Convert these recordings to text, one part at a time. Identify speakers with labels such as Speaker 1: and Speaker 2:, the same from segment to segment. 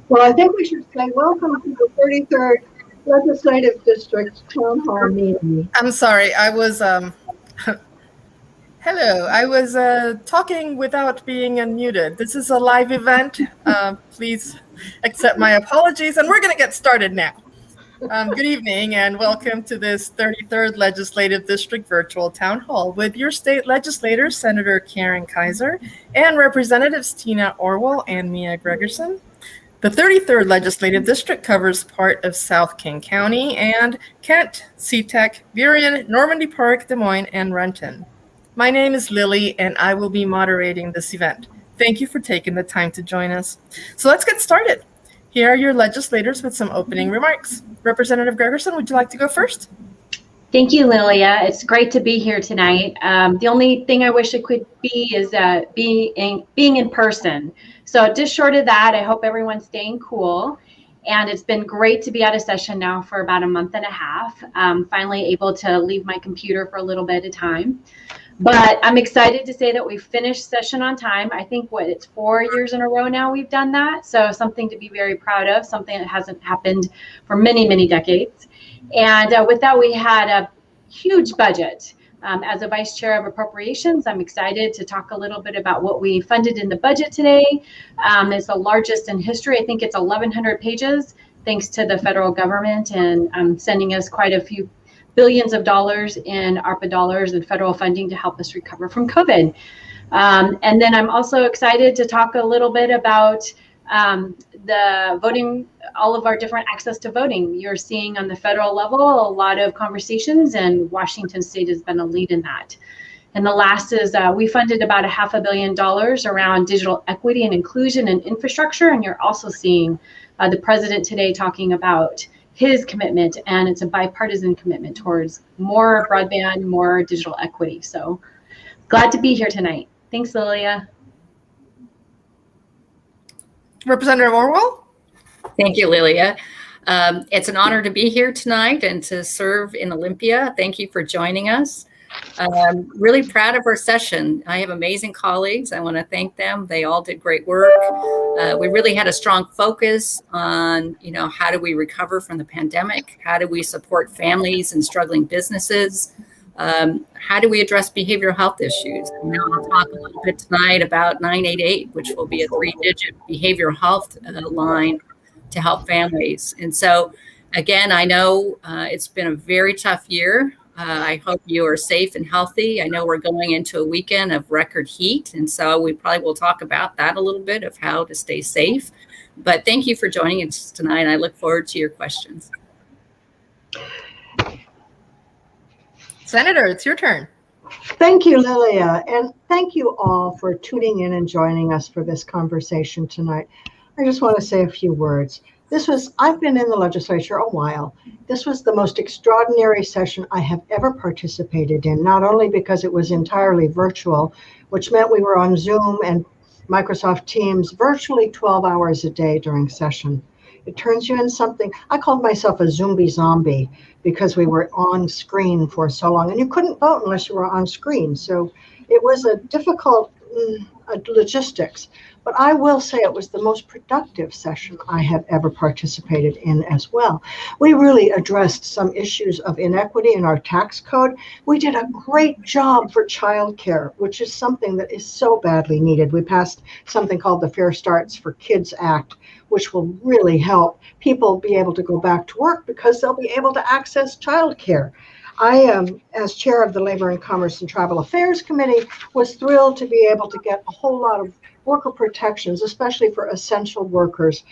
Speaker 1: Well, I think we should say welcome to the 33rd Legislative District Town Hall meeting.
Speaker 2: I'm sorry, I was hello. I was talking without being unmuted. This is a live event. Please accept my apologies, and we're going to get started now. Good evening, and welcome to this 33rd Legislative District Virtual Town Hall with your state legislators, Senator Karen Keiser, and Representatives Tina Orwall and Mia Gregerson. The 33rd Legislative District covers part of South King County and Kent, SeaTac, Burien, Normandy Park, Des Moines, and Renton. My name is Lily, and I will be moderating this event. Thank you for taking the time to join us. So let's get started. Here are your legislators with some opening remarks. Representative Gregerson, would you like to go first?
Speaker 3: Thank you, Lilia. It's great to be here tonight. The only thing I wish it could be is being in person. So just short of that, I hope everyone's staying cool. And it's been great to be out of session now for about a month and a half. Finally able to leave my computer for a little bit of time. But I'm excited to say that we finished session on time. I think it's 4 years in a row now we've done that. So something to be very proud of, something that hasn't happened for many, many decades. And with that, we had a huge budget. As a vice chair of appropriations, I'm excited to talk a little bit about what we funded in the budget today. It's the largest in history. I think it's 1,100 pages, thanks to the federal government and sending us quite a few billions of dollars in ARPA dollars and federal funding to help us recover from COVID. And then I'm also excited to talk a little bit about the voting, all of our different access to voting. You're seeing on the federal level a lot of conversations, and Washington State has been a lead in that. And the last is we funded about $500 million around digital equity and inclusion and infrastructure. And you're also seeing the president today talking about his commitment, and it's a bipartisan commitment towards more broadband, more digital equity. So glad to be here tonight. Thanks, Lilia.
Speaker 2: Representative Orwall?
Speaker 4: Thank you, Lilia. It's an honor to be here tonight and to serve in Olympia. Thank you for joining us. I'm really proud of our session. I have amazing colleagues. I want to thank them. They all did great work. We really had a strong focus on, how do we recover from the pandemic? How do we support families and struggling businesses? How do we address behavioral health issues? I'll talk a little bit tonight about 988, which will be a 3-digit behavioral health line to help families. And so, again, I know it's been a very tough year. I hope you are safe and healthy. I know we're going into a weekend of record heat, and so we probably will talk about that a little bit of how to stay safe. But thank you for joining us tonight. I look forward to your questions.
Speaker 2: Senator, it's your turn.
Speaker 1: Thank you, Lilia, and thank you all for tuning in and joining us for this conversation tonight. I just want to say a few words. I've been in the legislature a while. This was the most extraordinary session I have ever participated in, not only because it was entirely virtual, which meant we were on Zoom and Microsoft Teams virtually 12 hours a day during session. It turns you in something. I called myself a zombie because we were on screen for so long, and you couldn't vote unless you were on screen. So it was a difficult logistics, but I will say it was the most productive session I have ever participated in as well. We really addressed some issues of inequity in our tax code. We did a great job for childcare, which is something that is so badly needed. We passed something called the Fair Starts for Kids Act, which will really help people be able to go back to work because they'll be able to access childcare. I, as chair of the Labor and Commerce and Travel Affairs Committee, was thrilled to be able to get a whole lot of worker protections, especially for essential workers,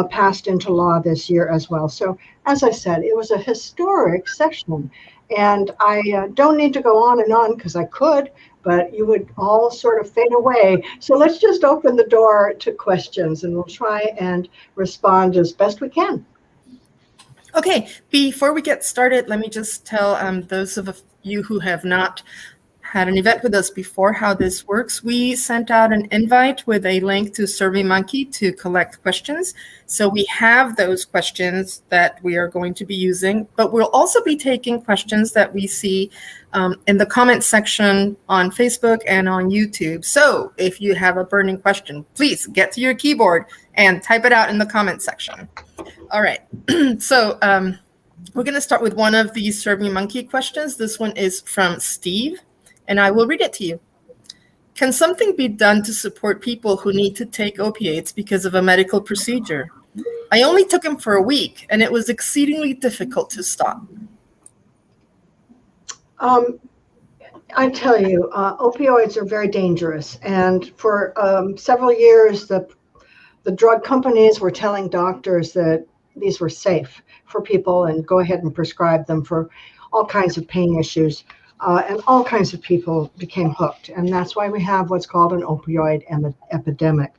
Speaker 1: passed into law this year as well. So, as I said, it was a historic session. And I don't need to go on and on because I could, but you would all sort of fade away. So let's just open the door to questions, and we'll try and respond as best we can.
Speaker 2: Okay, before we get started, let me just tell those of you who have not had an event with us before how this works. We sent out an invite with a link to SurveyMonkey to collect questions. So we have those questions that we are going to be using, but we'll also be taking questions that we see in the comment section on Facebook and on YouTube. So if you have a burning question, please get to your keyboard and type it out in the comment section. All right, so we're going to start with one of these SurveyMonkey questions. This one is from Steve, and I will read it to you. Can something be done to support people who need to take opiates because of a medical procedure? I only took them for a week, and it was exceedingly difficult to stop.
Speaker 1: I tell you, opioids are very dangerous. And for several years, the drug companies were telling doctors that these were safe for people and go ahead and prescribe them for all kinds of pain issues. And all kinds of people became hooked. And that's why we have what's called an opioid epidemic.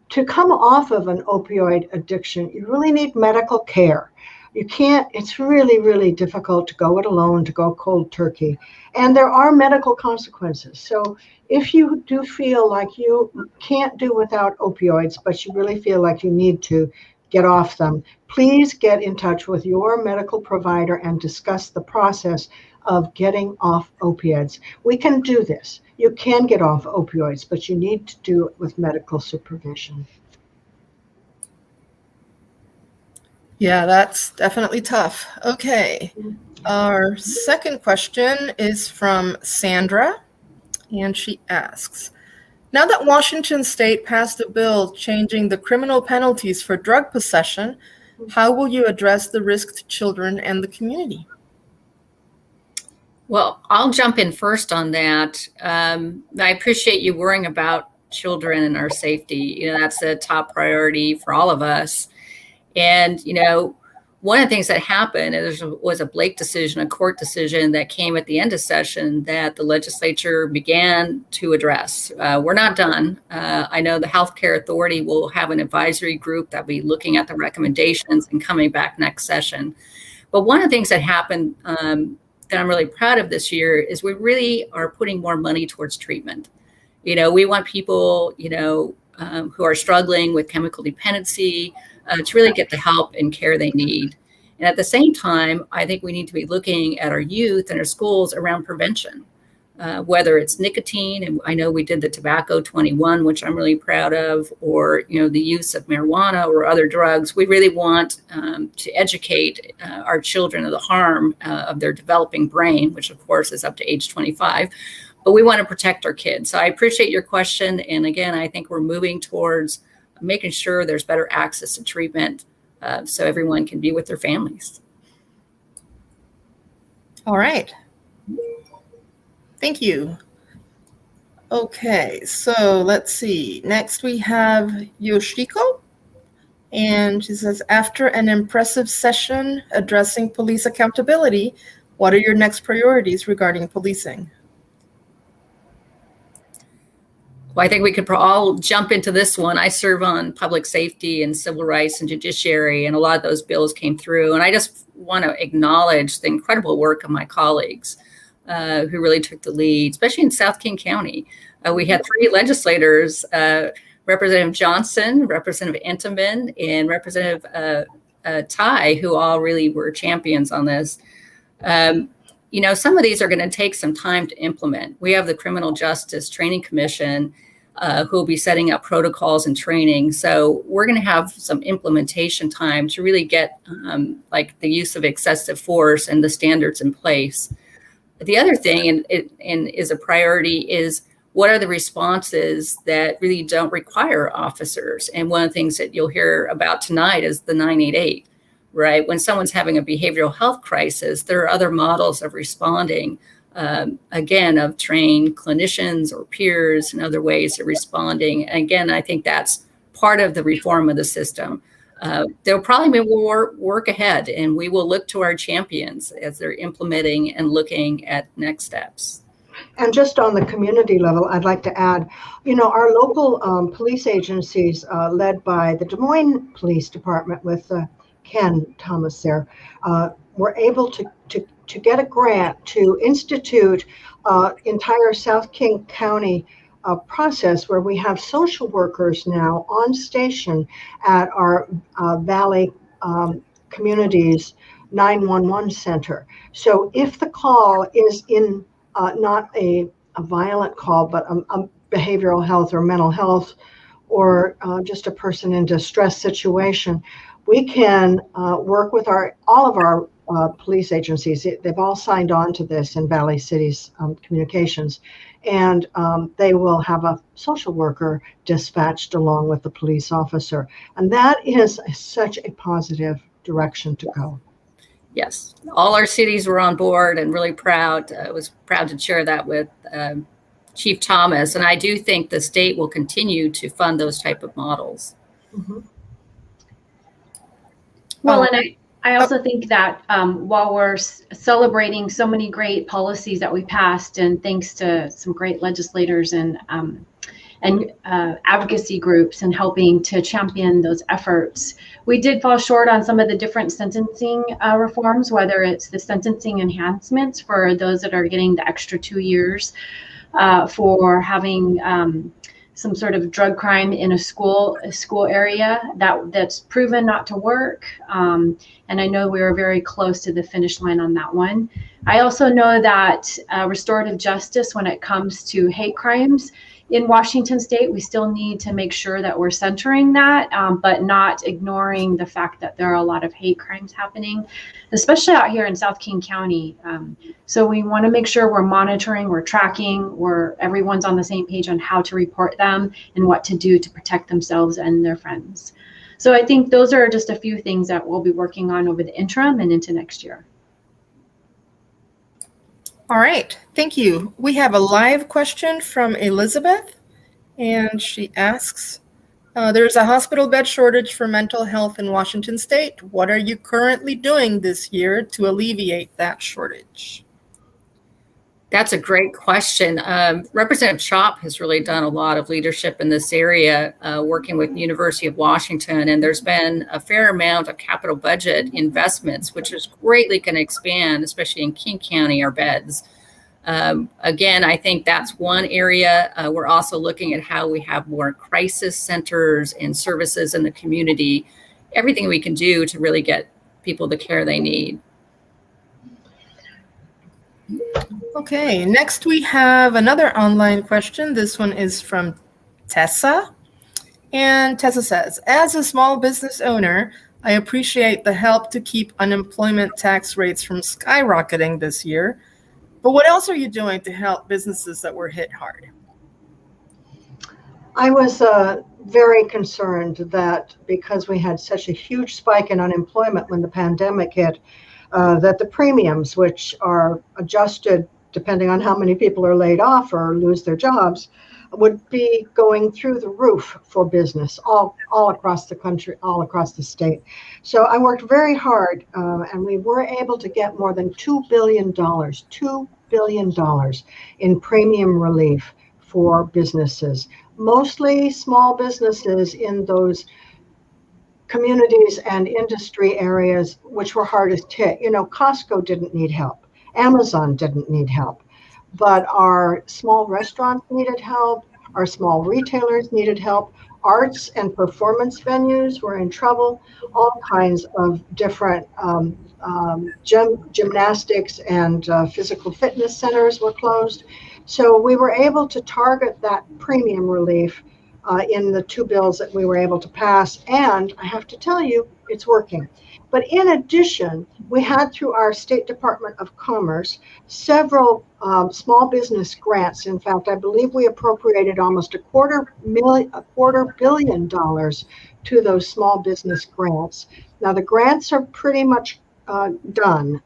Speaker 1: To come off of an opioid addiction, you really need medical care. You can't, it's really, really difficult to go it alone, to go cold turkey. And there are medical consequences. So if you do feel like you can't do without opioids, but you really feel like you need to get off them, please get in touch with your medical provider and discuss the process of getting off opioids. We can do this. You can get off opioids, but you need to do it with medical supervision.
Speaker 2: Yeah, that's definitely tough. Okay, our second question is from Sandra, and she asks, now that Washington State passed a bill changing the criminal penalties for drug possession, how will you address the risk to children and the community?
Speaker 4: Well, I'll jump in first on that. I appreciate you worrying about children and our safety. You know, that's a top priority for all of us. And, you know, one of the things that happened was a Blake decision, a court decision that came at the end of session that the legislature began to address. We're not done. I know the Healthcare Authority will have an advisory group that will be looking at the recommendations and coming back next session. But one of the things that happened that I'm really proud of this year is we really are putting more money towards treatment. You know, we want people, you know, who are struggling with chemical dependency to really get the help and care they need. And at the same time, I think we need to be looking at our youth and our schools around prevention, whether it's nicotine, and I know we did the tobacco 21, which I'm really proud of, or, you know, the use of marijuana or other drugs. We really want to educate our children of the harm of their developing brain, which of course is up to age 25, but we want to protect our kids. So I appreciate your question. And again, I think we're moving towards making sure there's better access to treatment so everyone can be with their families.
Speaker 2: All right. Thank you. Okay, so let's see. Next we have Yoshiko. And she says, after an impressive session addressing police accountability, what are your next priorities regarding policing?
Speaker 4: Well, I think we could all jump into this one. I serve on public safety and civil rights and judiciary, and a lot of those bills came through. And I just want to acknowledge the incredible work of my colleagues who really took the lead, especially in South King County. We had 3 legislators, Representative Johnson, Representative Entenman, and Representative Ty, who all really were champions on this. You know, some of these are going to take some time to implement. We have the Criminal Justice Training Commission who will be setting up protocols and training. So we're going to have some implementation time to really get like the use of excessive force and the standards in place. The other thing, and is a priority, is what are the responses that really don't require officers? And one of the things that you'll hear about tonight is the 988. Right? When someone's having a behavioral health crisis, there are other models of responding, again, of trained clinicians or peers and other ways of responding. And again, I think that's part of the reform of the system. There'll probably be more work ahead, and we will look to our champions as they're implementing and looking at next steps.
Speaker 1: And just on the community level, I'd like to add, you know, our local police agencies led by the Des Moines Police Department with Ken Thomas there, were able to get a grant to institute entire South King County process where we have social workers now on station at our Valley communities 911 center. So if the call is in not a violent call, but a behavioral health or mental health, or just a person in distress situation, we can work with all of our police agencies. They've all signed on to this in Valley City's communications, and they will have a social worker dispatched along with the police officer. And that is such a positive direction to go.
Speaker 4: Yes, all our cities were on board and really proud. I was proud to share that with Chief Thomas. And I do think the state will continue to fund those type of models.
Speaker 1: Mm-hmm.
Speaker 3: Well, and I also think that while we're celebrating so many great policies that we passed, and thanks to some great legislators and advocacy groups and helping to champion those efforts, we did fall short on some of the different sentencing reforms, whether it's the sentencing enhancements for those that are getting the extra 2 years for having some sort of drug crime in a school area that's proven not to work. And I know we were very close to the finish line on that one. I also know that restorative justice, when it comes to hate crimes in Washington State, we still need to make sure that we're centering that, but not ignoring the fact that there are a lot of hate crimes happening, especially out here in South King County. So we want to make sure we're monitoring, we're tracking, everyone's on the same page on how to report them and what to do to protect themselves and their friends. So I think those are just a few things that we'll be working on over the interim and into next year.
Speaker 2: All right, thank you. We have a live question from Elizabeth, and she asks, there's a hospital bed shortage for mental health in Washington State. What are you currently doing this year to alleviate that shortage?
Speaker 4: That's a great question. Representative Chop has really done a lot of leadership in this area, working with University of Washington, and there's been a fair amount of capital budget investments, which is greatly going to expand, especially in King County, our beds. Again, I think that's one area. We're also looking at how we have more crisis centers and services in the community, everything we can do to really get people the care they need.
Speaker 2: Okay, next we have another online question. This one is from Tessa. And Tessa says, as a small business owner, I appreciate the help to keep unemployment tax rates from skyrocketing this year. But what else are you doing to help businesses that were hit hard?
Speaker 1: I was very concerned that because we had such a huge spike in unemployment when the pandemic hit, that the premiums, which are adjusted depending on how many people are laid off or lose their jobs, would be going through the roof for business all across the country, all across the state. So I worked very hard, and we were able to get more than $2 billion in premium relief for businesses, mostly small businesses in those communities and industry areas which were hardest hit. You know, Costco didn't need help. Amazon didn't need help, but our small restaurants needed help. Our small retailers needed help. Arts and performance venues were in trouble. All kinds of different gymnastics and physical fitness centers were closed. So we were able to target that premium relief in the two bills that we were able to pass. And I have to tell you, it's working. But in addition, we had through our State Department of Commerce several small business grants. In fact, I believe we appropriated almost $250 million to those small business grants. Now the grants are pretty much done,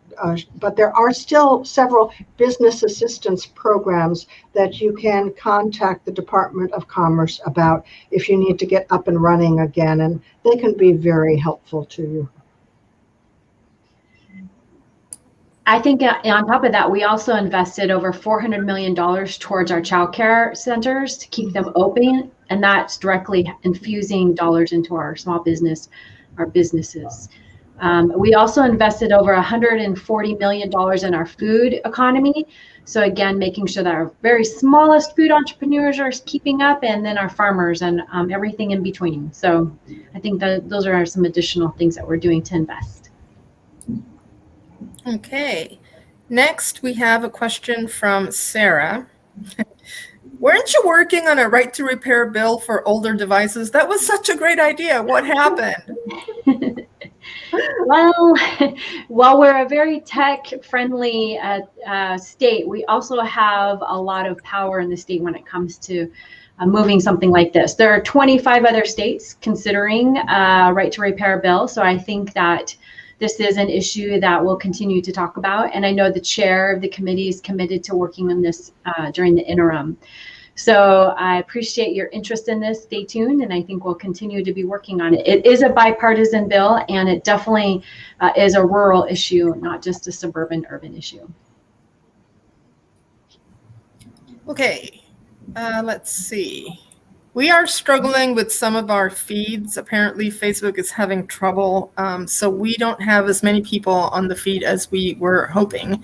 Speaker 1: but there are still several business assistance programs that you can contact the Department of Commerce about if you need to get up and running again, and they can be very helpful to you.
Speaker 3: I think on top of that, we also invested over $400 million towards our childcare centers to keep them open, and that's directly infusing dollars into our small business, our businesses. We also invested over $140 million in our food economy. So again, making sure that our very smallest food entrepreneurs are keeping up, and then our farmers and everything in between. So I think that those are some additional things that we're doing to invest.
Speaker 2: Okay. Next, we have a question from Sarah. Weren't you working on a right to repair bill for older devices? That was such a great idea. What happened?
Speaker 3: Well, while we're a very tech-friendly state, we also have a lot of power in the state when it comes to moving something like this. There are 25 other states considering right to repair bill, so I think that this is an issue that we'll continue to talk about, and I know the chair of the committee is committed to working on this during the interim. So I appreciate your interest in this. Stay tuned, and I think we'll continue to be working on it. It is a bipartisan bill, and it definitely is a rural issue, not just a suburban urban issue.
Speaker 2: Okay, let's see. We are struggling with some of our feeds. Apparently, Facebook is having trouble, so we don't have as many people on the feed as we were hoping.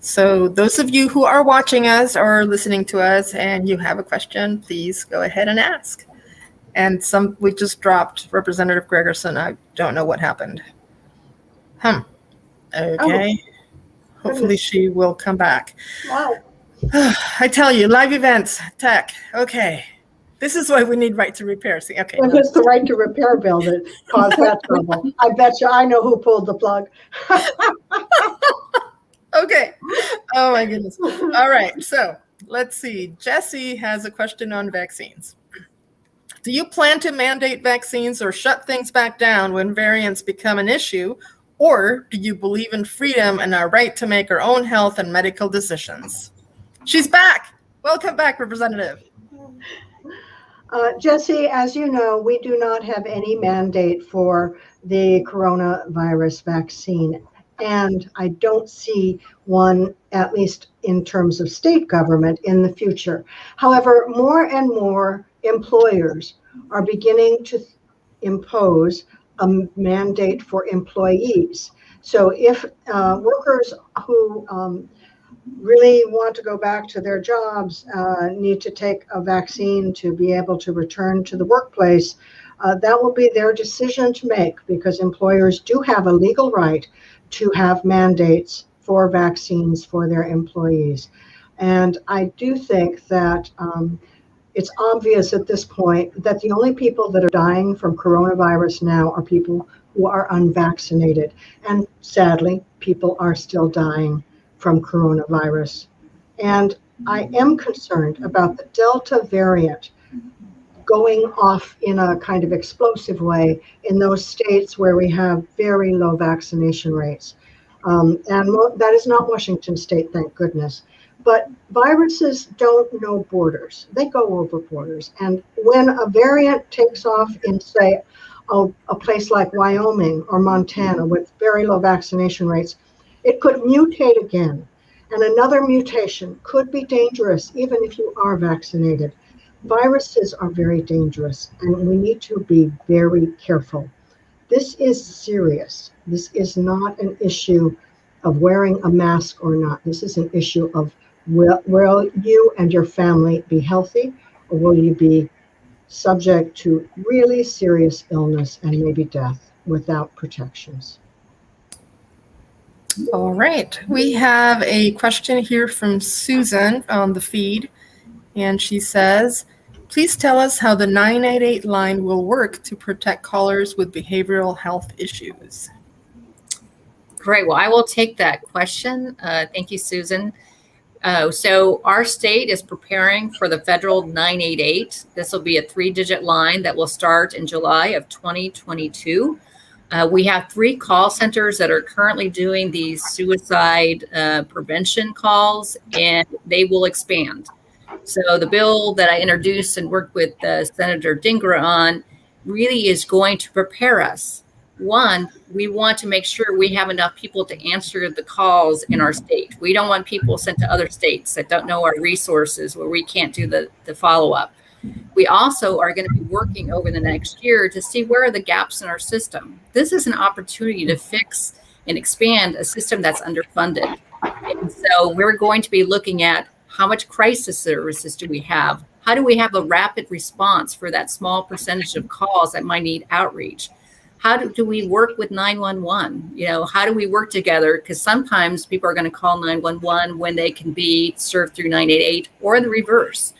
Speaker 2: So those of you who are watching us or listening to us and you have a question, please go ahead and ask. And we just dropped Representative Gregerson. I don't know what happened. Okay.
Speaker 1: Oh,
Speaker 2: hopefully she will come back.
Speaker 1: wow.
Speaker 2: I tell you, live events, tech. Okay. This is why we need right to repair. See, okay.
Speaker 1: And it's the right to repair bill that caused that trouble. I bet you I know who pulled the plug.
Speaker 2: Okay. Oh my goodness. All right. So let's see. Jesse has a question on vaccines. Do you plan to mandate vaccines or shut things back down when variants become an issue? Or do you believe in freedom and our right to make our own health and medical decisions? She's back. Welcome back, Representative.
Speaker 1: Jesse, as you know, we do not have any mandate for the coronavirus vaccine. And I don't see one, at least in terms of state government, in the future. However, more and more employers are beginning to impose a mandate for employees. So if workers who really want to go back to their jobs need to take a vaccine to be able to return to the workplace, that will be their decision to make, because employers do have a legal right to have mandates for vaccines for their employees. And I do think that it's obvious at this point that the only people that are dying from coronavirus now are people who are unvaccinated. And sadly, people are still dying from coronavirus. And I am concerned about the Delta variant going off in a kind of explosive way in those states where we have very low vaccination rates. And that is not Washington State, thank goodness. But viruses don't know borders. They go over borders. And when a variant takes off in, say, a place like Wyoming or Montana with very low vaccination rates, it could mutate again. And another mutation could be dangerous even if you are vaccinated. Viruses are very dangerous, and we need to be very careful. This is serious. This is not an issue of wearing a mask or not. This is an issue of will you and your family be healthy, or will you be subject to really serious illness and maybe death without protections?
Speaker 2: All right. We have a question here from Susan on the feed, and she says, please tell us how the 988 line will work to protect callers with behavioral health issues.
Speaker 4: Great. Well, I will take that question. Thank you, Susan. So our state is preparing for the federal 988. This will be a 3-digit line that will start in July of 2022. We have 3 call centers that are currently doing these suicide prevention calls, and they will expand. So the bill that I introduced and worked with Senator Dingra on really is going to prepare us. One, we want to make sure we have enough people to answer the calls in our state. We don't want people sent to other states that don't know our resources, where we can't do the follow-up. We also are going to be working over the next year to see where are the gaps in our system. This is an opportunity to fix and expand a system that's underfunded. And so we're going to be looking at how much crisis services do we have? How do we have a rapid response for that small percentage of calls that might need outreach? How do we work with 911? How do we work together? Because sometimes people are going to call 911 when they can be served through 988 or the reverse.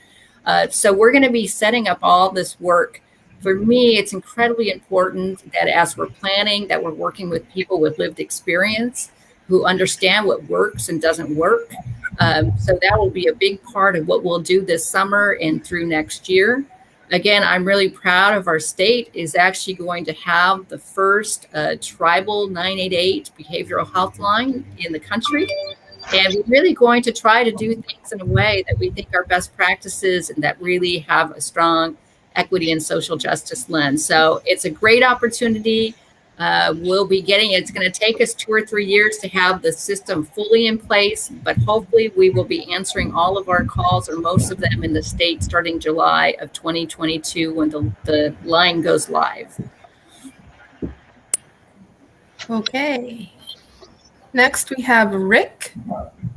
Speaker 4: So we're going to be setting up all this work. For me, it's incredibly important that as we're planning, that we're working with people with lived experience who understand what works and doesn't work. So that will be a big part of what we'll do this summer and through next year. Again, I'm really proud of our state is actually going to have the first tribal 988 behavioral health line in the country. And we're really going to try to do things in a way that we think are best practices and that really have a strong equity and social justice lens. So it's a great opportunity. We'll be getting, it's going to take us 2 or 3 years to have the system fully in place, but hopefully we will be answering all of our calls or most of them in the state starting July of 2022 when the line goes live.
Speaker 2: Okay. Next, we have Rick,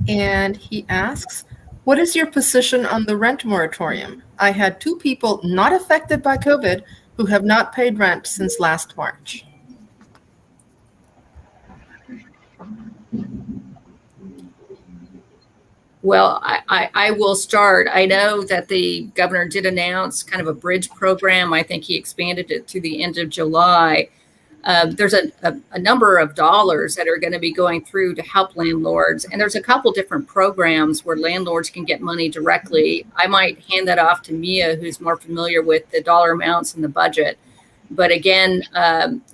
Speaker 2: and he asks, what is your position on the rent moratorium? I had 2 people not affected by COVID who have not paid rent since last March.
Speaker 4: Well, I will start. I know that the governor did announce kind of a bridge program. I think he expanded it to the end of July. There's a number of dollars that are going to be going through to help landlords. And there's a couple different programs where landlords can get money directly. I might hand that off to Mia, who's more familiar with the dollar amounts in the budget. But again,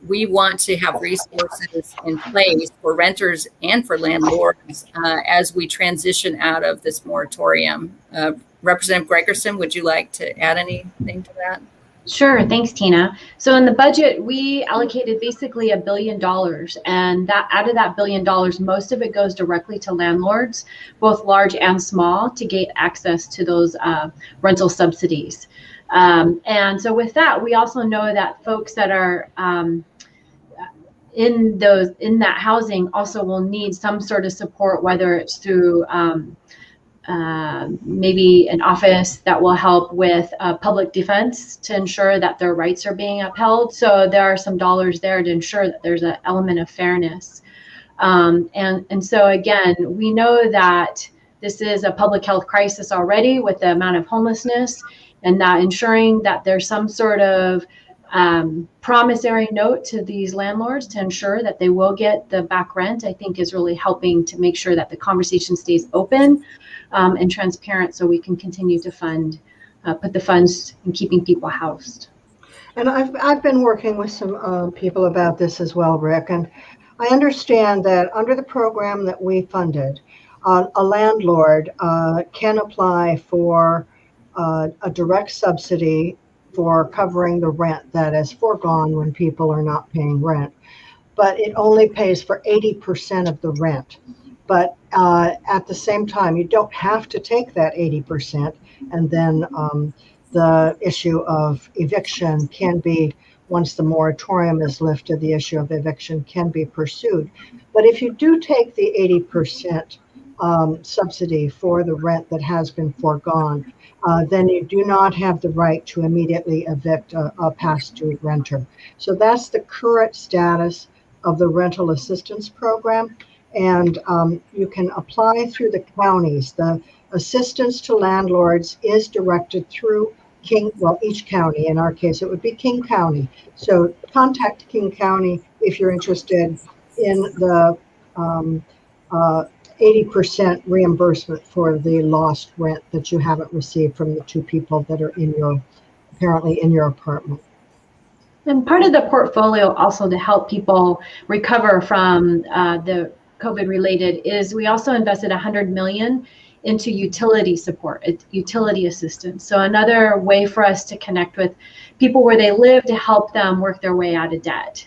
Speaker 4: we want to have resources in place for renters and for landlords as we transition out of this moratorium. Representative Gregerson, would you like to add anything to that?
Speaker 3: Sure. Thanks, Tina. So in the budget, we allocated basically $1 billion, and that out of that $1 billion, most of it goes directly to landlords, both large and small, to get access to those rental subsidies. And so with that, we also know that folks that are in that housing also will need some sort of support, whether it's through maybe an office that will help with public defense to ensure that their rights are being upheld. So there are some dollars there to ensure that there's an element of fairness. And so again, we know that this is a public health crisis already with the amount of homelessness, and that ensuring that there's some sort of promissory note to these landlords to ensure that they will get the back rent, I think is really helping to make sure that the conversation stays open and transparent, so we can continue to put the funds in keeping people housed.
Speaker 1: And I've been working with some people about this as well, Rick, and I understand that under the program that we funded, a landlord can apply for a direct subsidy for covering the rent that is foregone when people are not paying rent, but it only pays for 80% of the rent. But at the same time, you don't have to take that 80%, and then the issue of eviction can be, once the moratorium is lifted, the issue of eviction can be pursued. But if you do take the 80% subsidy for the rent that has been foregone, then you do not have the right to immediately evict a past due renter. So that's the current status of the rental assistance program. And you can apply through the counties. The assistance to landlords is directed through each county. In our case, it would be King County. So contact King County if you're interested in the 80% reimbursement for the lost rent that you haven't received from the 2 people that are apparently in your apartment.
Speaker 3: And part of the portfolio also to help people recover from the COVID related is we also invested $100 million into utility support, utility assistance. So another way for us to connect with people where they live to help them work their way out of debt.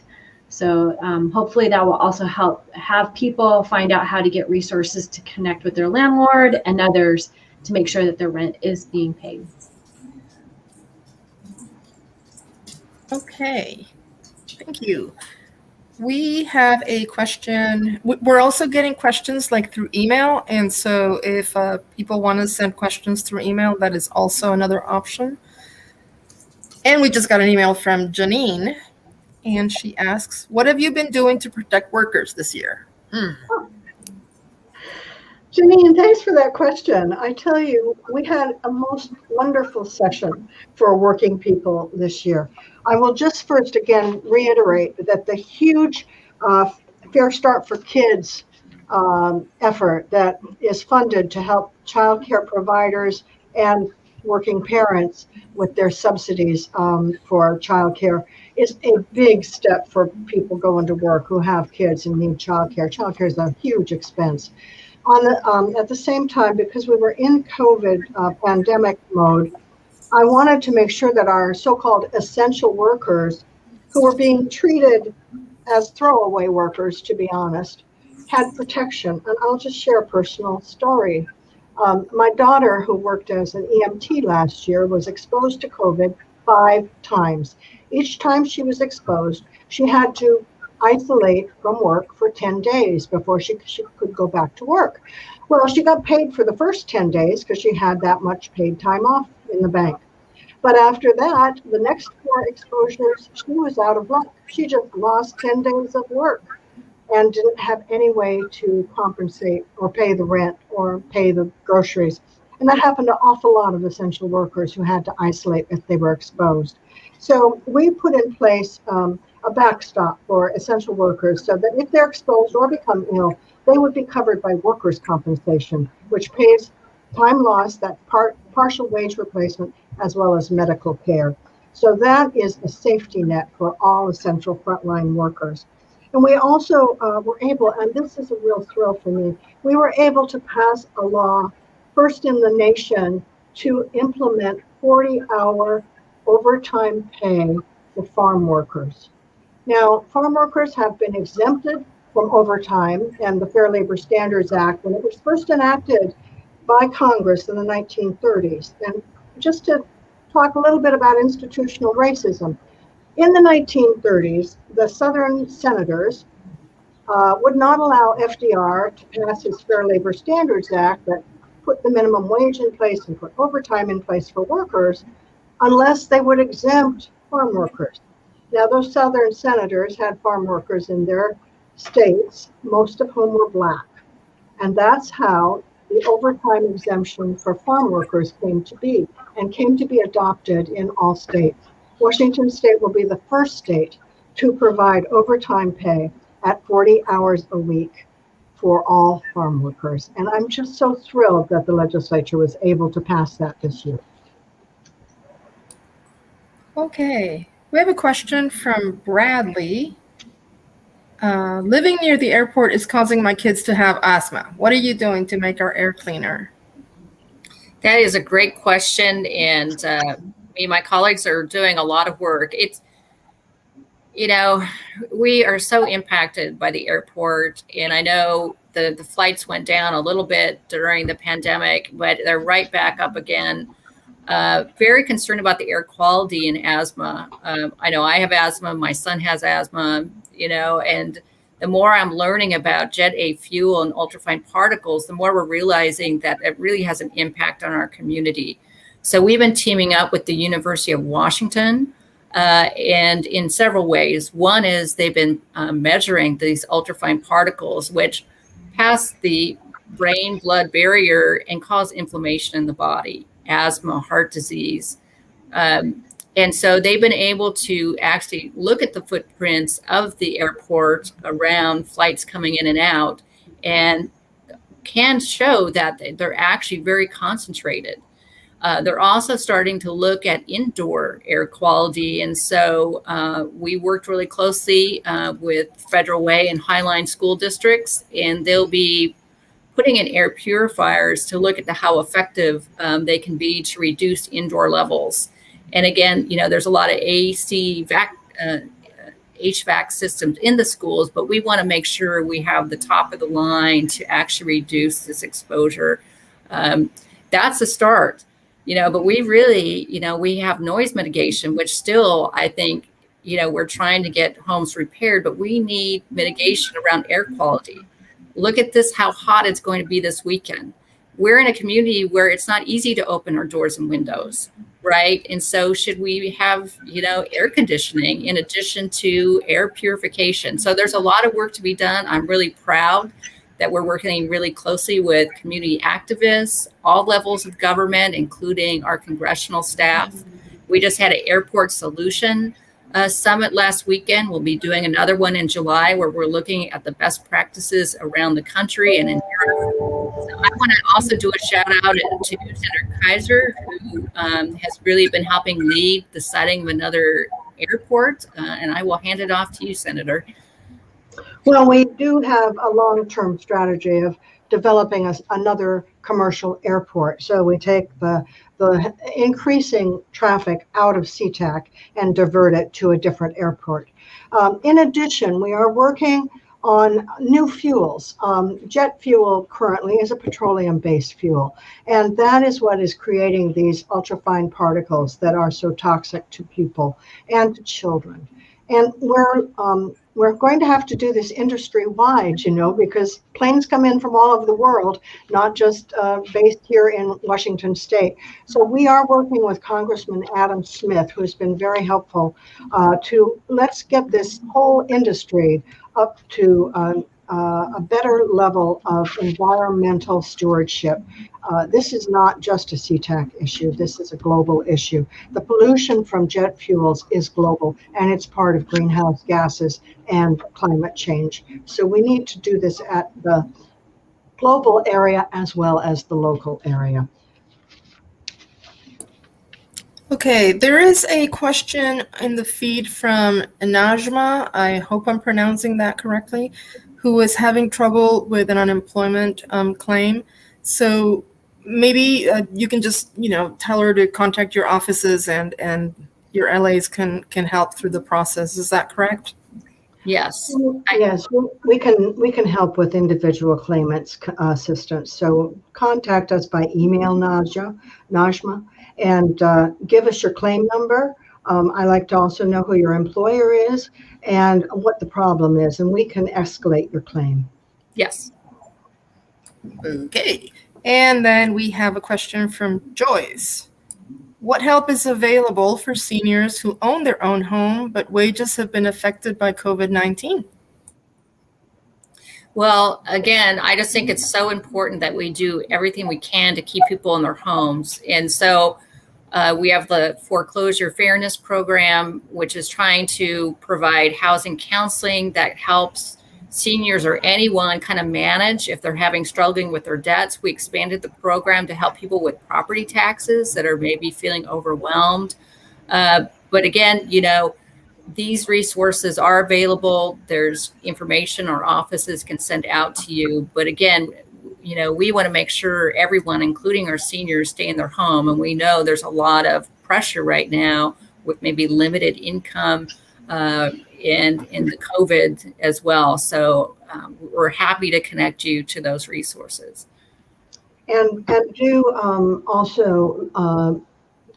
Speaker 3: So hopefully that will also help have people find out how to get resources to connect with their landlord and others to make sure that their rent is being paid.
Speaker 2: Okay, thank you. We have a question. We're also getting questions like through email. And so if people want to send questions through email, that is also another option. And we just got an email from Janine, and she asks, what have you been doing to protect workers this year?
Speaker 1: Janine, thanks for that question. I tell you, we had a most wonderful session for working people this year. I will just first again reiterate that the huge Fair Start for Kids effort that is funded to help childcare providers and working parents with their subsidies for childcare is a big step for people going to work who have kids and need childcare. Childcare is a huge expense. At the same time, because we were in COVID pandemic mode, I wanted to make sure that our so-called essential workers, who were being treated as throwaway workers, to be honest, had protection. And I'll just share a personal story. My daughter, who worked as an EMT last year, was exposed to COVID 5 times. Each time she was exposed, she had to isolate from work for 10 days before she could go back to work. Well, she got paid for the first 10 days because she had that much paid time off in the bank. But after that, the next 4 exposures, she was out of luck. She just lost 10 days of work and didn't have any way to compensate or pay the rent or pay the groceries. And that happened to an awful lot of essential workers who had to isolate if they were exposed. So we put in place a backstop for essential workers so that if they're exposed or become ill, they would be covered by workers' compensation, which pays time lost, that partial wage replacement, as well as medical care. So that is a safety net for all essential frontline workers. And we also were able, and this is a real thrill for me, we were able to pass a law, first in the nation, to implement 40-hour overtime pay for farm workers. Now, farm workers have been exempted from overtime and the Fair Labor Standards Act when it was first enacted by Congress in the 1930s. And just to talk a little bit about institutional racism, in the 1930s, the Southern senators would not allow FDR to pass his Fair Labor Standards Act that put the minimum wage in place and put overtime in place for workers unless they would exempt farm workers. Now, those Southern senators had farm workers in their states, most of whom were Black. And that's how the overtime exemption for farm workers came to be and came to be adopted in all states. Washington State will be the first state to provide overtime pay at 40 hours a week for all farm workers. And I'm just so thrilled that the legislature was able to pass that this year.
Speaker 2: Okay, we have a question from Bradley. Living near the airport is causing my kids to have asthma. What are you doing to make our air cleaner?
Speaker 4: That is a great question. And me and my colleagues are doing a lot of work. It's, we are so impacted by the airport. And I know the flights went down a little bit during the pandemic, but they're right back up again. Very concerned about the air quality and asthma. I know I have asthma. My son has asthma, and the more I'm learning about Jet A fuel and ultrafine particles, the more we're realizing that it really has an impact on our community. So we've been teaming up with the University of Washington and in several ways. One is they've been measuring these ultrafine particles, which pass the brain-blood barrier and cause inflammation in the body, asthma, heart disease. And so they've been able to actually look at the footprints of the airport around flights coming in and out and can show that they're actually very concentrated. They're also starting to look at indoor air quality. And so we worked really closely with Federal Way and Highline school districts, and they'll be putting in air purifiers to look at how effective they can be to reduce indoor levels. And again, there's a lot of HVAC systems in the schools, but we want to make sure we have the top of the line to actually reduce this exposure. That's a start, but we really, we have noise mitigation, which still, I think, we're trying to get homes repaired, but we need mitigation around air quality. Look at this, how hot it's going to be this weekend. We're in a community where it's not easy to open our doors and windows, right? And so should we have, air conditioning in addition to air purification? So there's a lot of work to be done. I'm really proud that we're working really closely with community activists, all levels of government, including our congressional staff. We just had an airport solution summit last weekend. We'll be doing another one in July where we're looking at the best practices around the country and in Europe. So I want to also do a shout out to Senator Keiser, who has really been helping lead the siting of another airport. And I will hand it off to you, Senator.
Speaker 1: Well, we do have a long-term strategy of developing another commercial airport. So we take the increasing traffic out of SeaTac and divert it to a different airport. In addition, we are working on new fuels. Jet fuel currently is a petroleum-based fuel, and that is what is creating these ultrafine particles that are so toxic to people and to children. And we're going to have to do this industry-wide, because planes come in from all over the world, not just based here in Washington State. So we are working with Congressman Adam Smith, who's been very helpful to let's get this whole industry up to a better level of environmental stewardship. This is not just a SeaTac issue. This is a global issue. The pollution from jet fuels is global, and it's part of greenhouse gases and climate change. So we need to do this at the global area as well as the local area.
Speaker 2: Okay, there is a question in the feed from Najma, I hope I'm pronouncing that correctly, who is having trouble with an unemployment claim. So maybe you can just, tell her to contact your offices and your LAs can help through the process. Is that correct?
Speaker 4: Yes.
Speaker 1: Yes, we can help with individual claimants assistance. So contact us by email, Najma, and give us your claim number. I like to also know who your employer is and what the problem is, and we can escalate your claim.
Speaker 4: Yes.
Speaker 2: Okay. And then we have a question from Joyce. What help is available for seniors who own their own home, but wages have been affected by COVID-19?
Speaker 4: Well, again, I just think it's so important that we do everything we can to keep people in their homes. And so we have the Foreclosure Fairness Program, which is trying to provide housing counseling that helps seniors or anyone kind of manage if they're struggling with their debts. We expanded the program to help people with property taxes that are maybe feeling overwhelmed. But again, these resources are available. There's information our offices can send out to you. But again, we want to make sure everyone, including our seniors, stay in their home. And we know there's a lot of pressure right now with maybe limited income and in the COVID as well. So we're happy to connect you to those resources.
Speaker 1: And do also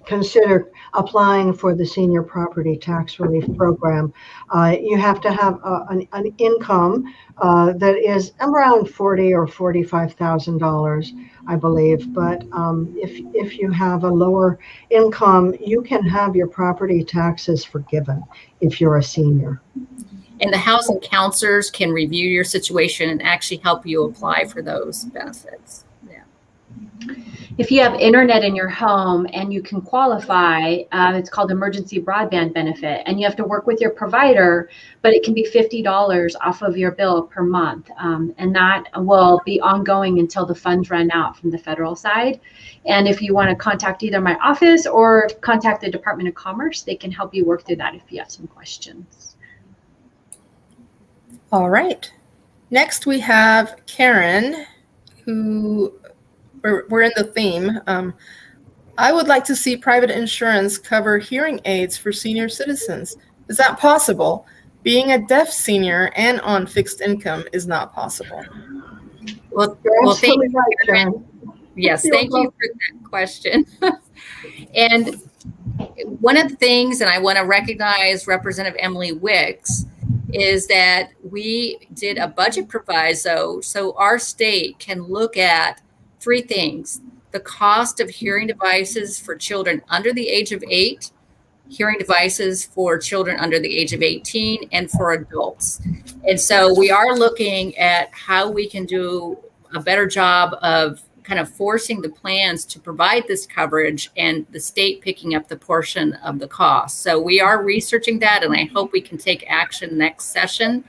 Speaker 1: consider applying for the Senior Property Tax Relief Program. You have to have an income that is around $40,000 or $45,000, I believe. But if you have a lower income, you can have your property taxes forgiven if you're a senior.
Speaker 4: And the housing counselors can review your situation and actually help you apply for those benefits.
Speaker 3: If you have internet in your home and you can qualify, it's called emergency broadband benefit, and you have to work with your provider, but it can be $50 off of your bill per month. And that will be ongoing until the funds run out from the federal side. And if you want to contact either my office or contact the Department of Commerce, they can help you work through that if you have some questions.
Speaker 2: All right. Next we have Karen, who we're in the theme. I would like to see private insurance cover hearing aids for senior citizens. Is that possible? Being a deaf senior and on fixed income is not possible.
Speaker 4: Well, thank you, Karen. Yes, thank you for that question. And one of the things, and I want to recognize Representative Emily Wicks, is that we did a budget proviso so our state can look at three things: the cost of hearing devices for children under the age of 8, hearing devices for children under the age of 18, and for adults. And so we are looking at how we can do a better job of kind of forcing the plans to provide this coverage and the state picking up the portion of the cost. So we are researching that, and I hope we can take action next session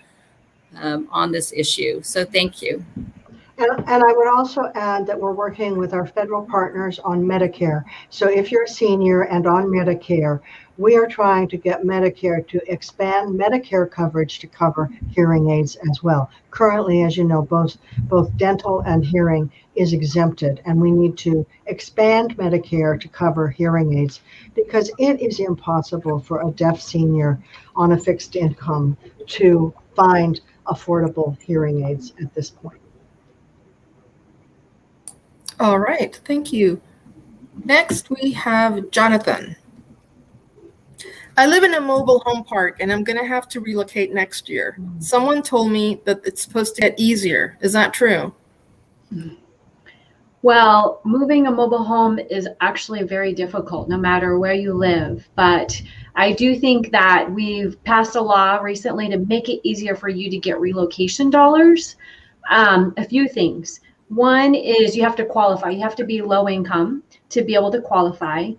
Speaker 4: on this issue. So thank you.
Speaker 1: And I would also add that we're working with our federal partners on Medicare. So if you're a senior and on Medicare, we are trying to get Medicare to expand Medicare coverage to cover hearing aids as well. Currently, as you know, both dental and hearing is exempted, and we need to expand Medicare to cover hearing aids because it is impossible for a deaf senior on a fixed income to find affordable hearing aids at this point.
Speaker 2: All right, thank you. Next, we have Jonathan. I live in a mobile home park and I'm going to have to relocate next year. Someone told me that it's supposed to get easier. Is that true?
Speaker 3: Well, moving a mobile home is actually very difficult no matter where you live. But I do think that we've passed a law recently to make it easier for you to get relocation dollars. A few things. One is you have to qualify. You have to be low income to be able to qualify.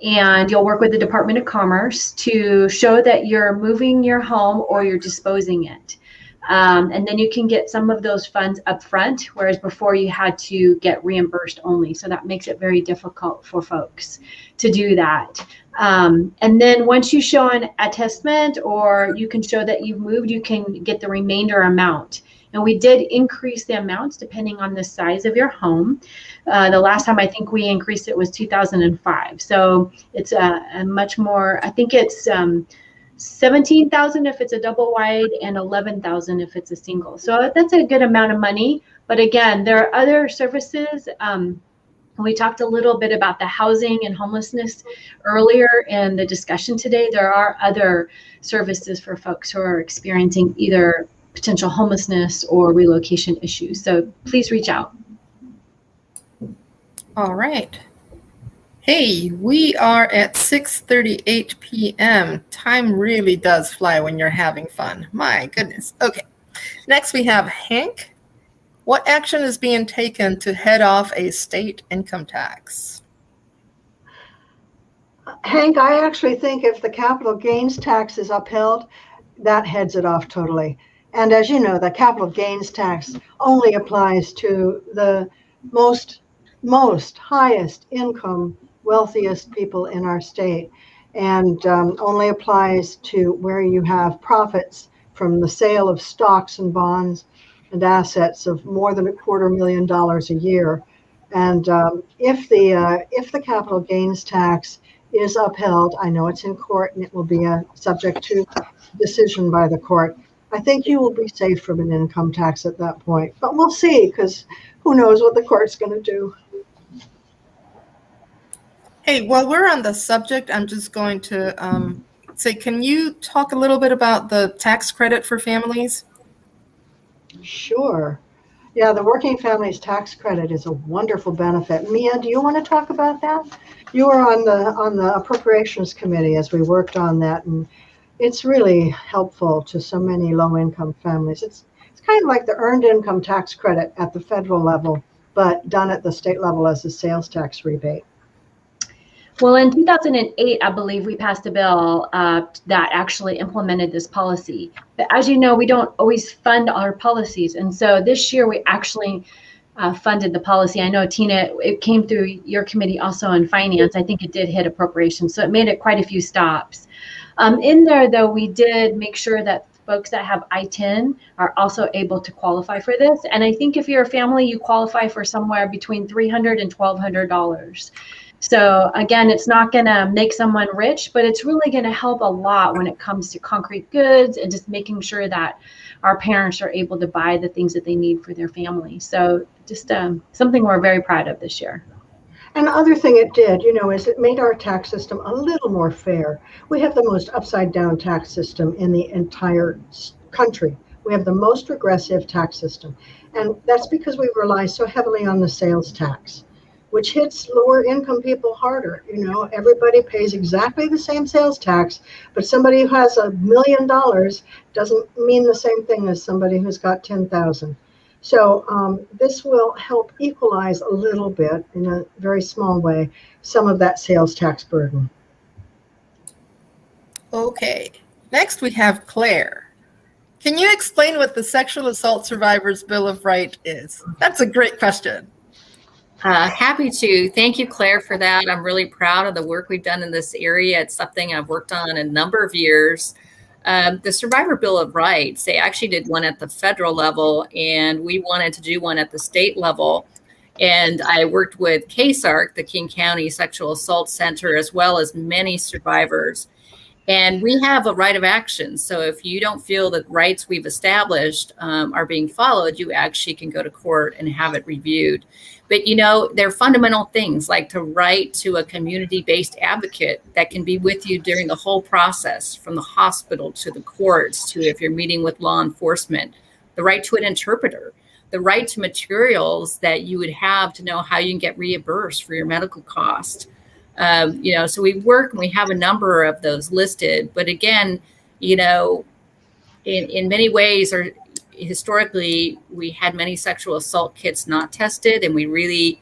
Speaker 3: And you'll work with the Department of Commerce to show that you're moving your home or you're disposing it. And then you can get some of those funds up front, whereas before you had to get reimbursed only. So that makes it very difficult for folks to do that. And then once you show an attestment or you can show that you've moved, you can get the remainder amount. And we did increase the amounts depending on the size of your home. The last time I think we increased it was 2005. So it's a much more, I think it's 17,000 if it's a double wide and 11,000 if it's a single. So that's a good amount of money. But again, there are other services. We talked a little bit about the housing and homelessness earlier in the discussion today. There are other services for folks who are experiencing either potential homelessness or relocation issues. So please reach out.
Speaker 2: All right. Hey, we are at 6:38 p.m. Time really does fly when you're having fun. My goodness. Okay. Next, we have Hank. What action is being taken to head off a state income tax?
Speaker 1: Hank, I actually think if the capital gains tax is upheld, that heads it off totally. And as you know, the capital gains tax only applies to the most highest income, wealthiest people in our state, and only applies to where you have profits from the sale of stocks and bonds and assets of more than $250,000 a year. And if the capital gains tax is upheld, I know it's in court and it will be subject to decision by the court. I think you will be safe from an income tax at that point, but we'll see, because who knows what the court's going to do.
Speaker 2: Hey, while we're on the subject, I'm just going to say, can you talk a little bit about the tax credit for families?
Speaker 1: Sure. Yeah, the Working Families Tax Credit is a wonderful benefit. Mia, do you want to talk about that? You were on the Appropriations Committee as we worked on that, and it's really helpful to so many low-income families. It's kind of like the Earned Income Tax Credit at the federal level, but done at the state level as a sales tax rebate.
Speaker 3: Well, in 2008, I believe we passed a bill that actually implemented this policy. But as you know, we don't always fund our policies. And so this year we actually funded the policy. I know, Tina, it came through your committee also on finance. I think it did hit appropriations. So it made it quite a few stops. In there, though, we did make sure that folks that have I-10 are also able to qualify for this. And I think if you're a family, you qualify for somewhere between $300 and $1,200. So again, it's not going to make someone rich, but it's really going to help a lot when it comes to concrete goods and just making sure that our parents are able to buy the things that they need for their family. So just something we're very proud of this year.
Speaker 1: And the other thing it did, is it made our tax system a little more fair. We have the most upside down tax system in the entire country. We have the most regressive tax system. And that's because we rely so heavily on the sales tax, which hits lower income people harder. Everybody pays exactly the same sales tax, but somebody who has $1 million doesn't mean the same thing as somebody who's got 10,000. So this will help equalize a little bit, in a very small way, some of that sales tax burden.
Speaker 2: Okay. Next, we have Claire. Can you explain what the Sexual Assault Survivors Bill of Rights is? That's a great question.
Speaker 4: Happy to. Thank you, Claire, for that. I'm really proud of the work we've done in this area. It's something I've worked on a number of years. The Survivor Bill of Rights, they actually did one at the federal level, and we wanted to do one at the state level. And I worked with Keiser, the King County Sexual Assault Center, as well as many survivors. And we have a right of action. So if you don't feel that rights we've established are being followed, you actually can go to court and have it reviewed. But, there are fundamental things like to write to a community-based advocate that can be with you during the whole process, from the hospital to the courts to if you're meeting with law enforcement, the right to an interpreter, the right to materials that you would have to know how you can get reimbursed for your medical cost. So we work and we have a number of those listed. But again, in many ways, or historically, we had many sexual assault kits not tested, and we really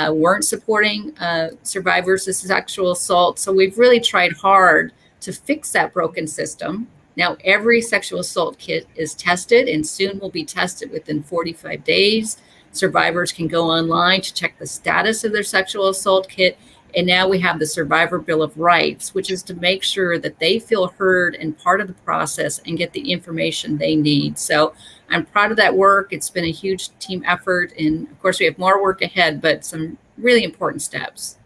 Speaker 4: weren't supporting survivors of sexual assault. So we've really tried hard to fix that broken system. Now, every sexual assault kit is tested and soon will be tested within 45 days. Survivors can go online to check the status of their sexual assault kit. And now we have the Survivor Bill of Rights, which is to make sure that they feel heard and part of the process and get the information they need. So I'm proud of that work. It's been a huge team effort. And of course, we have more work ahead, but some really important steps.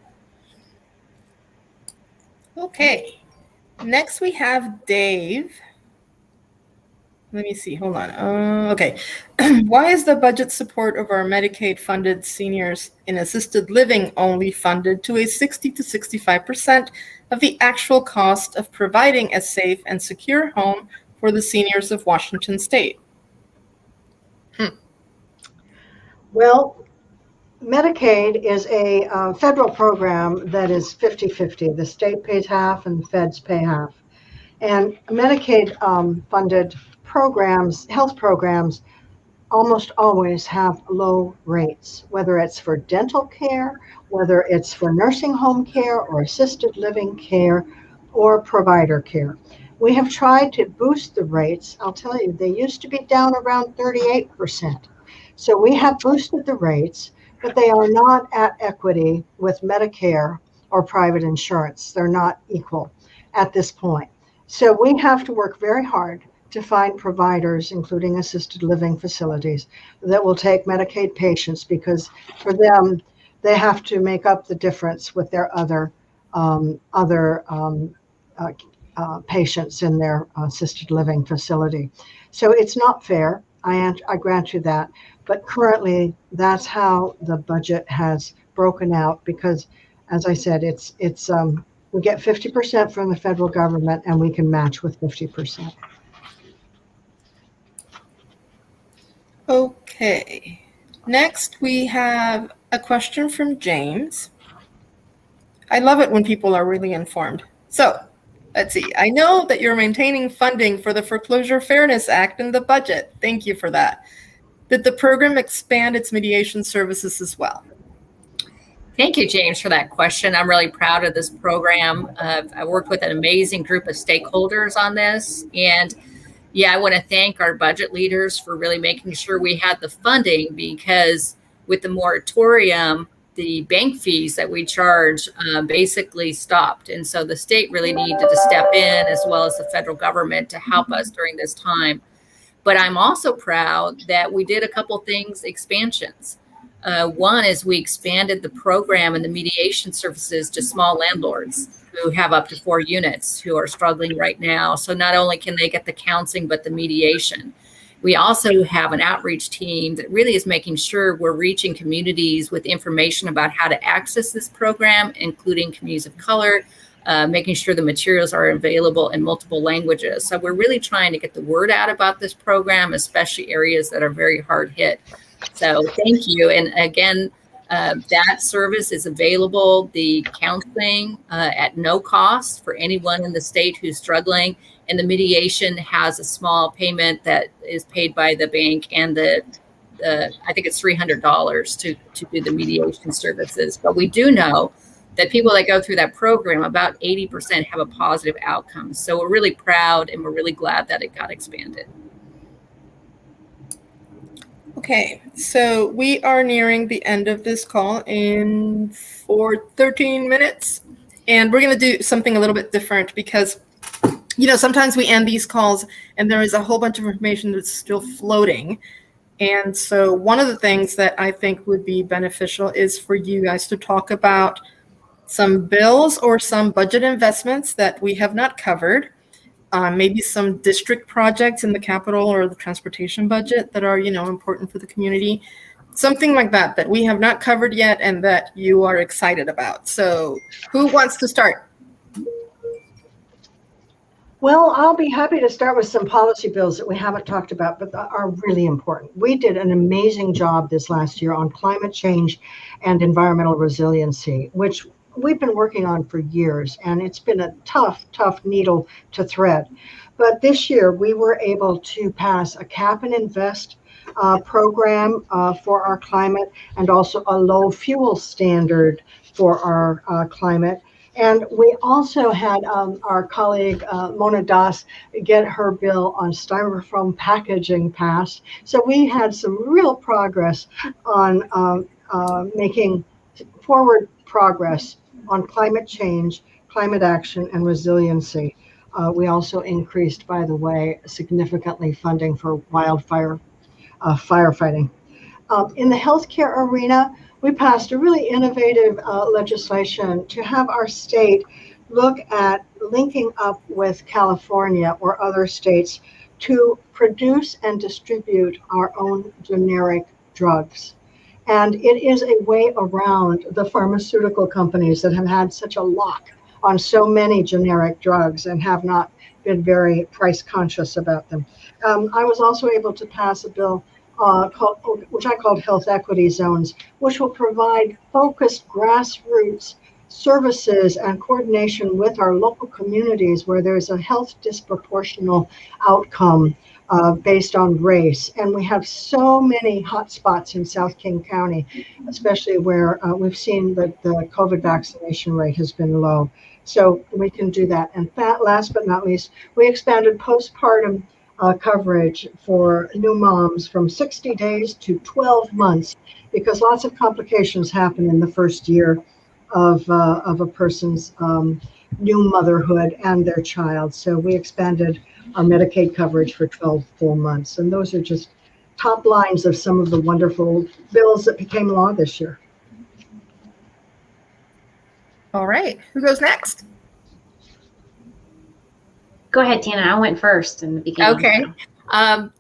Speaker 2: Okay. Next, we have Dave. Let me see. Hold on. Okay. Why is the budget support of our Medicaid-funded seniors in assisted living only funded to a 60 to 65% of the actual cost of providing a safe and secure home for the seniors of Washington State?
Speaker 1: Well, Medicaid is a federal program that is 50-50. The state pays half and the feds pay half. And Medicaid funded programs, health programs, almost always have low rates, whether it's for dental care, whether it's for nursing home care or assisted living care or provider care. We have tried to boost the rates. I'll tell you, they used to be down around 38%. So we have boosted the rates, but they are not at equity with Medicare or private insurance. They're not equal at this point. So we have to work very hard to find providers, including assisted living facilities, that will take Medicaid patients, because for them, they have to make up the difference with their other patients in their assisted living facility. So it's not fair. I grant you that. But currently, that's how the budget has broken out, because, as I said, it's we get 50% from the federal government, and we can match with 50%.
Speaker 2: Okay. Next, we have a question from James. I love it when people are really informed. So, let's see. I know that you're maintaining funding for the Foreclosure Fairness Act in the budget. Thank you for that. Did the program expand its mediation services as well?
Speaker 4: Thank you, James, for that question. I'm really proud of this program. I worked with an amazing group of stakeholders on this. And I want to thank our budget leaders for really making sure we had the funding, because with the moratorium, the bank fees that we charge basically stopped. And so the state really needed to step in, as well as the federal government, to help us during this time. But I'm also proud that we did a couple things, expansions. One is we expanded the program and the mediation services to small landlords who have up to 4 units who are struggling right now. So not only can they get the counseling, but the mediation. We also have an outreach team that really is making sure we're reaching communities with information about how to access this program, including communities of color, making sure the materials are available in multiple languages. So we're really trying to get the word out about this program, especially areas that are very hard hit. So thank you. And again, that service is available, the counseling at no cost for anyone in the state who's struggling. And the mediation has a small payment that is paid by the bank, and I think it's $300 to do the mediation services. But we do know that people that go through that program, about 80% have a positive outcome. So we're really proud and we're really glad that it got expanded.
Speaker 2: Okay, so we are nearing the end of this call for 13 minutes. And we're going to do something a little bit different because, sometimes we end these calls and there is a whole bunch of information that's still floating. And so one of the things that I think would be beneficial is for you guys to talk about some bills or some budget investments that we have not covered. Maybe some district projects in the capital or the transportation budget that are, important for the community. Something like that we have not covered yet and that you are excited about. So who wants to start?
Speaker 1: Well, I'll be happy to start with some policy bills that we haven't talked about, but that are really important. We did an amazing job this last year on climate change and environmental resiliency, which we've been working on for years, and it's been a tough needle to thread. But this year we were able to pass a cap and invest program for our climate, and also a low fuel standard for our climate. And we also had our colleague Mona Das get her bill on styrofoam packaging passed. So we had some real progress on making forward progress on climate change, climate action, and resiliency. We also increased, by the way, significantly funding for wildfire firefighting. In the healthcare arena, we passed a really innovative legislation to have our state look at linking up with California or other states to produce and distribute our own generic drugs. And it is a way around the pharmaceutical companies that have had such a lock on so many generic drugs and have not been very price conscious about them. I was also able to pass a bill which I called Health Equity Zones, which will provide focused grassroots services and coordination with our local communities where there's a health disproportional outcome based on race. And we have so many hotspots in South King County, especially where we've seen that the COVID vaccination rate has been low. So we can do that. And last but not least, we expanded postpartum coverage for new moms from 60 days to 12 months, because lots of complications happen in the first year of a person's new motherhood and their child. So we expanded our Medicaid coverage for 12 full months. And those are just top lines of some of the wonderful bills that became law this year.
Speaker 2: All right, who goes next?
Speaker 3: Go ahead, Tina. I went first in the beginning.
Speaker 4: Okay.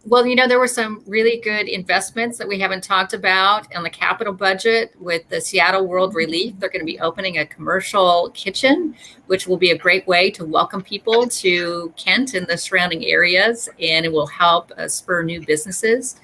Speaker 4: Well, there were some really good investments that we haven't talked about on the capital budget with the Seattle World Relief. They're going to be opening a commercial kitchen, which will be a great way to welcome people to Kent and the surrounding areas, and it will help spur new businesses.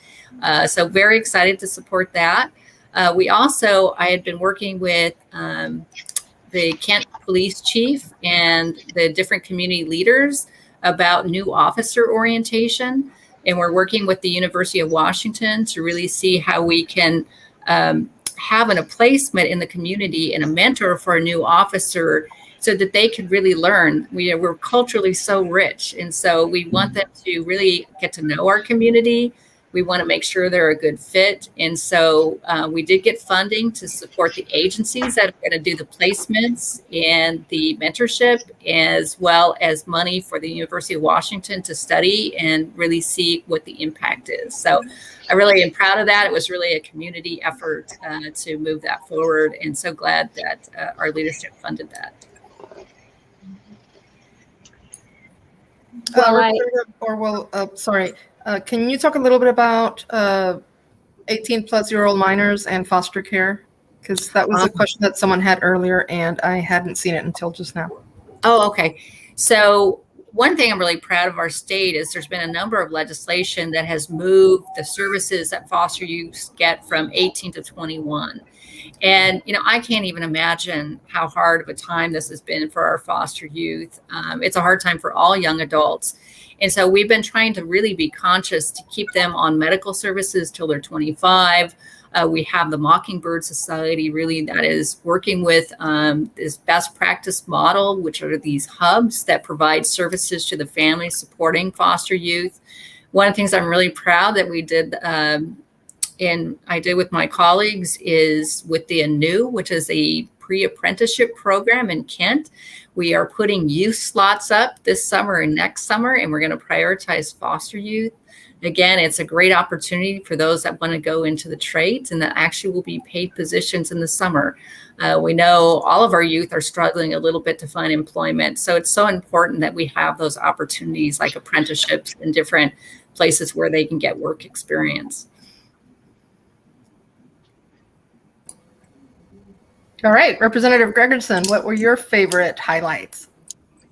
Speaker 4: So very excited to support that. I had been working with the Kent Police Chief and the different community leaders about new officer orientation. And we're working with the University of Washington to really see how we can have a placement in the community and a mentor for a new officer so that they could really learn. We're culturally so rich. And so we want them to really get to know our community. We want to make sure they're a good fit. And so we did get funding to support the agencies that are going to do the placements and the mentorship, as well as money for the University of Washington to study and really see what the impact is. So I really am proud of that. It was really a community effort to move that forward, and so glad that our leadership funded that.
Speaker 2: Sorry. Can you talk a little bit about 18-plus-year-old minors and foster care? Because that was a question that someone had earlier, and I hadn't seen it until just now.
Speaker 4: Oh, okay. So one thing I'm really proud of our state is there's been a number of legislation that has moved the services that foster youth get from 18 to 21. And, I can't even imagine how hard of a time this has been for our foster youth. It's a hard time for all young adults. And so we've been trying to really be conscious to keep them on medical services till they're 25. We have the Mockingbird Society really that is working with this best practice model, which are these hubs that provide services to the families supporting foster youth. One of the things I'm really proud that we did and I did with my colleagues is with the ANEW, which is a pre-apprenticeship program in Kent. We are putting youth slots up this summer and next summer, and we're going to prioritize foster youth. Again, it's a great opportunity for those that want to go into the trades and that actually will be paid positions in the summer. We know all of our youth are struggling a little bit to find employment. So it's so important that we have those opportunities like apprenticeships in different places where they can get work experience.
Speaker 2: All right, Representative Gregerson, what were your favorite highlights?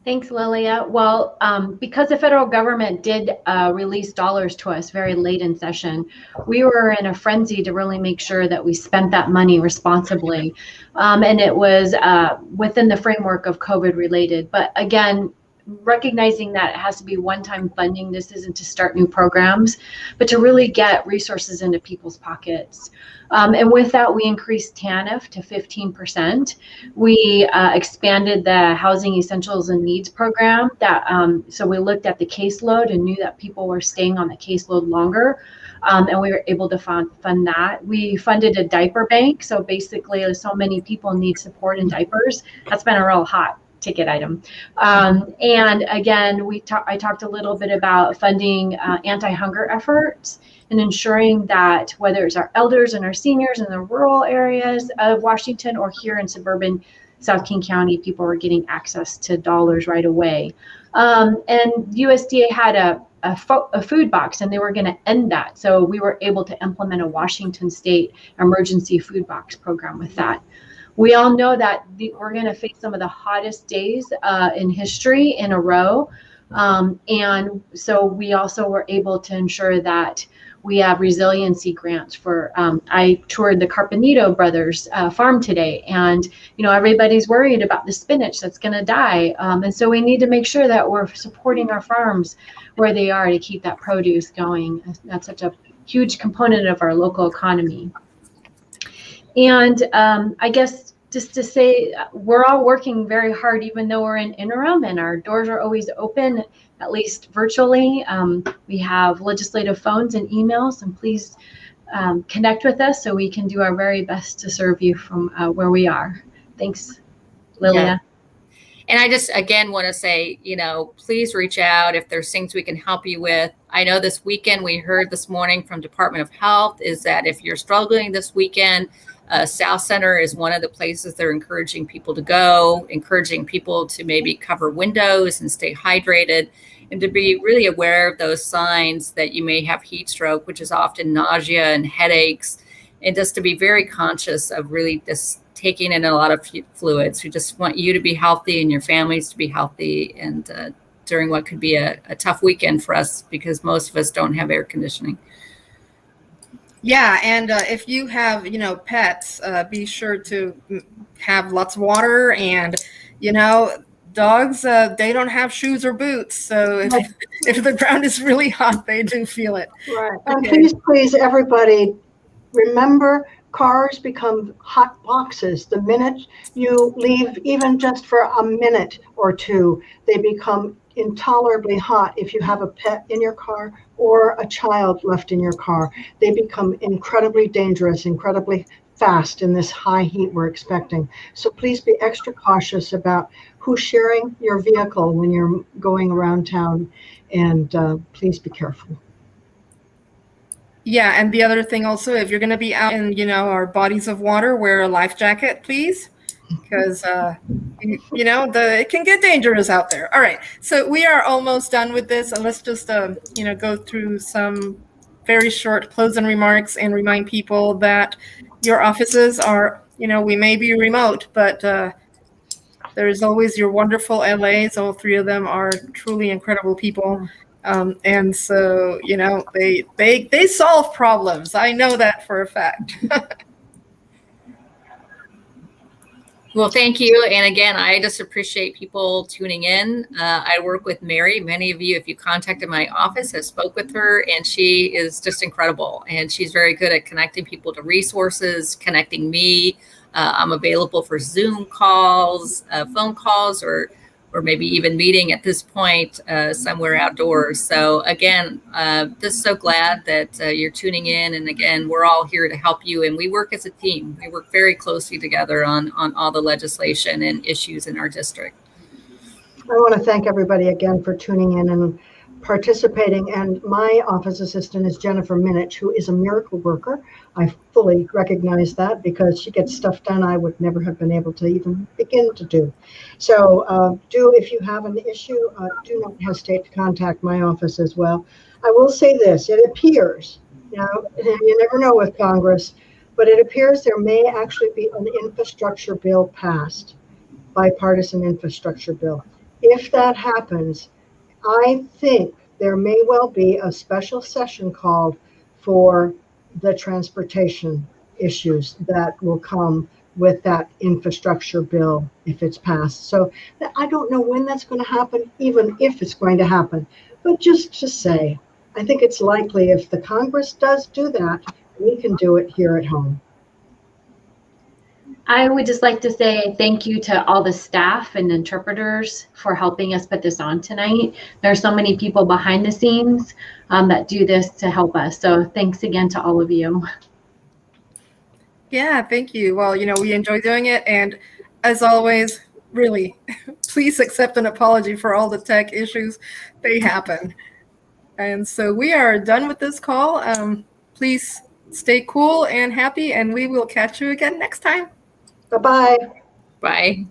Speaker 3: Thanks, Lilia. Well, because the federal government did release dollars to us very late in session, we were in a frenzy to really make sure that we spent that money responsibly. And it was within the framework of COVID related. But again, recognizing that it has to be one-time funding. This isn't to start new programs, but to really get resources into people's pockets. And with that, we increased TANF to 15%. We expanded the Housing Essentials and Needs program. So we looked at the caseload and knew that people were staying on the caseload longer. And we were able to fund that. We funded a diaper bank. So basically, so many people need support in diapers. That's been a real hot ticket item. And again, I talked a little bit about funding anti-hunger efforts and ensuring that whether it's our elders and our seniors in the rural areas of Washington or here in suburban South King County, people were getting access to dollars right away. And USDA had a food box, and they were going to end that. So we were able to implement a Washington State emergency food box program with that. We all know that we're going to face some of the hottest days in history in a row. And so we also were able to ensure that we have resiliency grants for, I toured the Carpenito brothers farm today, and, everybody's worried about the spinach that's going to die. And so we need to make sure that we're supporting our farms where they are to keep that produce going. That's such a huge component of our local economy. And I guess just to say, we're all working very hard, even though we're in interim and our doors are always open, at least virtually. We have legislative phones and emails, and please connect with us so we can do our very best to serve you from where we are. Thanks, Lilia.
Speaker 4: Yeah. And I just, again, want to say, please reach out if there's things we can help you with. I know this weekend we heard this morning from Department of Health is that if you're struggling this weekend, South Center is one of the places they're encouraging people to go, encouraging people to maybe cover windows and stay hydrated, and to be really aware of those signs that you may have heat stroke, which is often nausea and headaches, and just to be very conscious of really just taking in a lot of fluids. We just want you to be healthy and your families to be healthy, and during what could be a tough weekend for us because most of us don't have air conditioning.
Speaker 2: Yeah, and if you have, pets, be sure to have lots of water. And, dogs, they don't have shoes or boots. So if the ground is really hot, they do feel it.
Speaker 1: Right. And please, everybody, remember, cars become hot boxes. The minute you leave, even just for a minute or two, they become intolerably hot. If you have a pet in your car or a child left in your car, they become incredibly dangerous, incredibly fast in this high heat we're expecting. So please be extra cautious about who's sharing your vehicle when you're going around town, and please be careful.
Speaker 2: Yeah, and the other thing also, if you're going to be out in, our bodies of water, wear a life jacket, please, because It can get dangerous out there. All right, so we are almost done with this, and let's just go through some very short closing remarks and remind people that your offices are, we may be remote, but there's always your wonderful LAs. All three of them are truly incredible people. And so, they solve problems. I know that for a fact.
Speaker 4: Well, thank you. And again, I just appreciate people tuning in. I work with Mary. Many of you, if you contacted my office, have spoke with her, and she is just incredible. And she's very good at connecting people to resources, connecting me. I'm available for Zoom calls, phone calls, or maybe even meeting at this point somewhere outdoors. So again, just so glad that you're tuning in. And again, we're all here to help you. And we work as a team. We work very closely together on all the legislation and issues in our district.
Speaker 1: I want to thank everybody again for tuning in and participating. And my office assistant is Jennifer Minich, who is a miracle worker. I fully recognize that because she gets stuff done I would never have been able to even begin to do. So if you have an issue, do not hesitate to contact my office as well. I will say this, it appears, you never know with Congress, but it appears there may actually be an infrastructure bill passed, bipartisan infrastructure bill. If that happens, I think there may well be a special session called for the transportation issues that will come with that infrastructure bill if it's passed. So I don't know when that's going to happen, even if it's going to happen. But just to say, I think it's likely if the Congress does do that, we can do it here at home.
Speaker 3: I would just like to say thank you to all the staff and interpreters for helping us put this on tonight. There are so many people behind the scenes that do this to help us. So thanks again to all of you.
Speaker 2: Yeah, thank you. Well, we enjoy doing it. And as always, really, please accept an apology for all the tech issues. They happen. And so we are done with this call. Please stay cool and happy, and we will catch you again next time.
Speaker 1: Bye-bye.
Speaker 4: Bye.